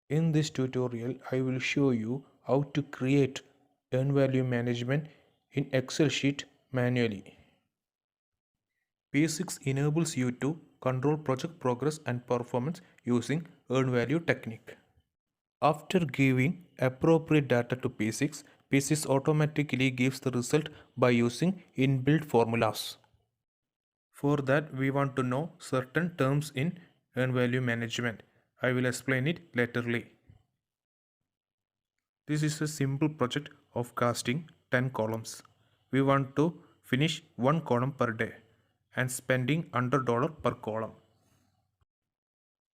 In this tutorial, I will show you how to create earn value management in Excel sheet manually. P6 enables you to control project progress and performance using earn value technique. After giving appropriate data to P6, P6 automatically gives the result by using inbuilt formulas. For that, we want to know certain terms in earn value management. I will explain it laterly. This is a simple project of casting 10 columns. We want to finish one column per day and spending $100 per column.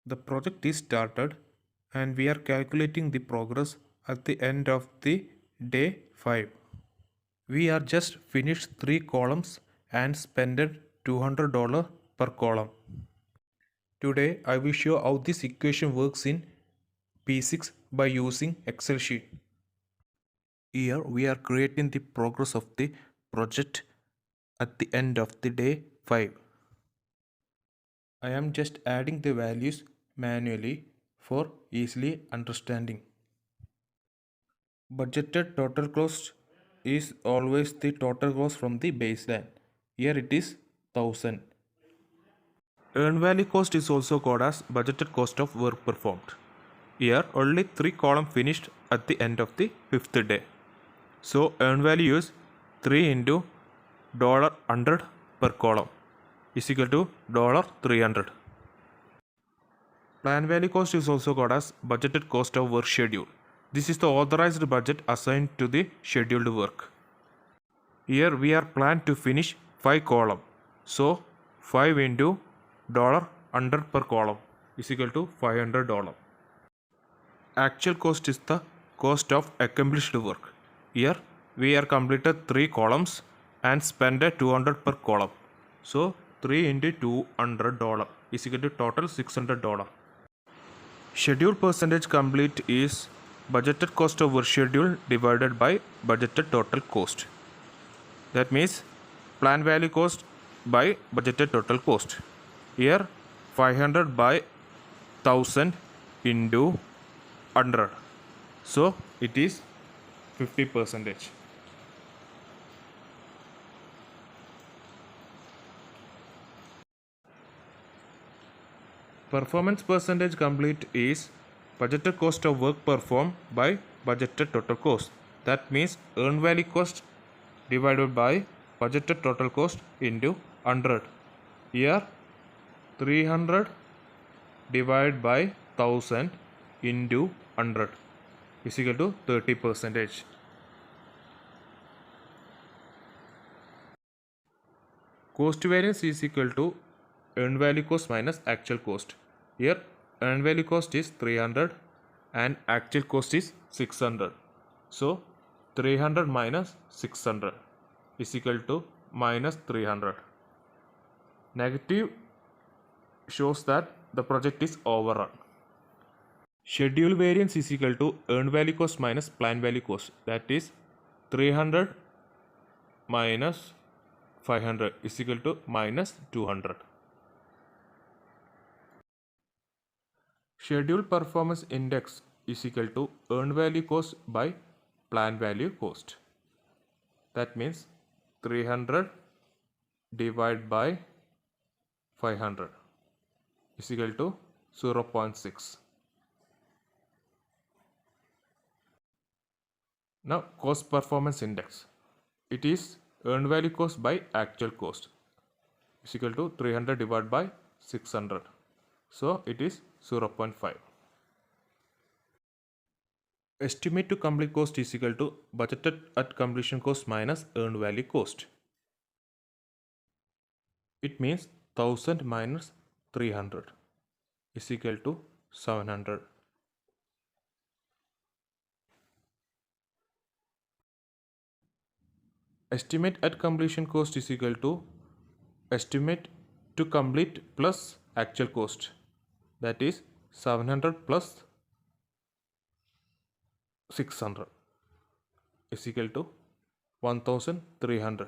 The project is started and we are calculating the progress at the end of the day 5. We are just finished 3 columns and spent $200 per column. Today I will show how this equation works in P6 by using Excel sheet. Here we are creating the progress of the project at the end of the day 5. I am just adding the values manually for easily understanding. Budgeted total cost is always the total cost from the baseline. Here it is 1000. Earn value cost is also called as budgeted cost of work performed. Here only 3 columns finished at the end of the 5th day. So earn value is 3 into $100 per column is equal to $300. Plan value cost is also called as budgeted cost of work schedule. This is the authorized budget assigned to the scheduled work. Here we are planned to finish 5 columns. So 5 into $100 per column is equal to $500. Actual cost is the cost of accomplished work. Here we are completed 3 columns and spent $200 per column. So 3 into $200 is equal to total $600. Schedule percentage complete is budgeted cost of work schedule divided by budgeted total cost. That means plan value cost by budgeted total cost. Here 500 by 1000 into 100. So it is 50%. Performance percentage complete is budgeted cost of work performed by budgeted total cost. That means earn value cost divided by budgeted total cost into 100. Here 300 divided by 1000 into 100 is equal to 30%. Cost variance is equal to earn value cost minus actual cost. Here earn value cost is 300 and actual cost is 600. So 300 minus 600 is equal to minus 300. Negative shows that the project is overrun. Schedule variance is equal to earn value cost minus plan value cost. That is 300 minus 500 is equal to minus 200. Schedule performance index is equal to earn value cost by plan value cost. That means 300 divided by 500 is equal to 0.6. Now cost performance index. It is earn value cost by actual cost is equal to 300 divided by 600. So it is 0.5. Estimate to complete cost is equal to budgeted at completion cost minus earned value cost. It means 1000 minus 300 is equal to 700. Estimate at completion cost is equal to estimate to complete plus actual cost. That is 700 plus 600 is equal to 1300.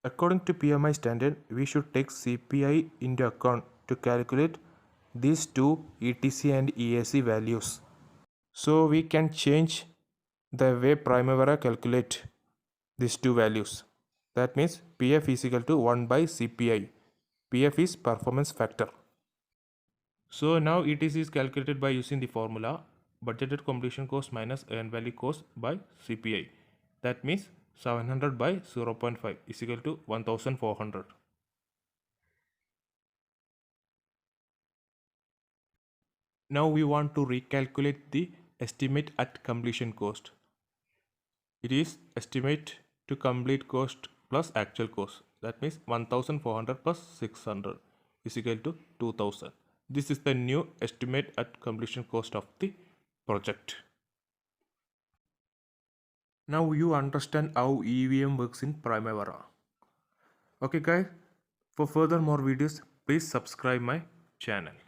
According to PMI standard, we should take CPI into account to calculate these two ETC and EAC values. So we can change the way Primavera calculate these two values. That means PF is equal to 1 by CPI. PF is performance factor. So now ETC is calculated by using the formula budgeted completion cost minus earned value cost by CPI. That means 700 by 0.5 is equal to 1400. Now we want to recalculate the estimate at completion cost. It is estimate to complete cost plus actual cost. That means 1400 plus 600 is equal to 2000. This is the new estimate at completion cost of the project. Now you understand how EVM works in Primavera. Okay guys, for further more videos, please subscribe my channel.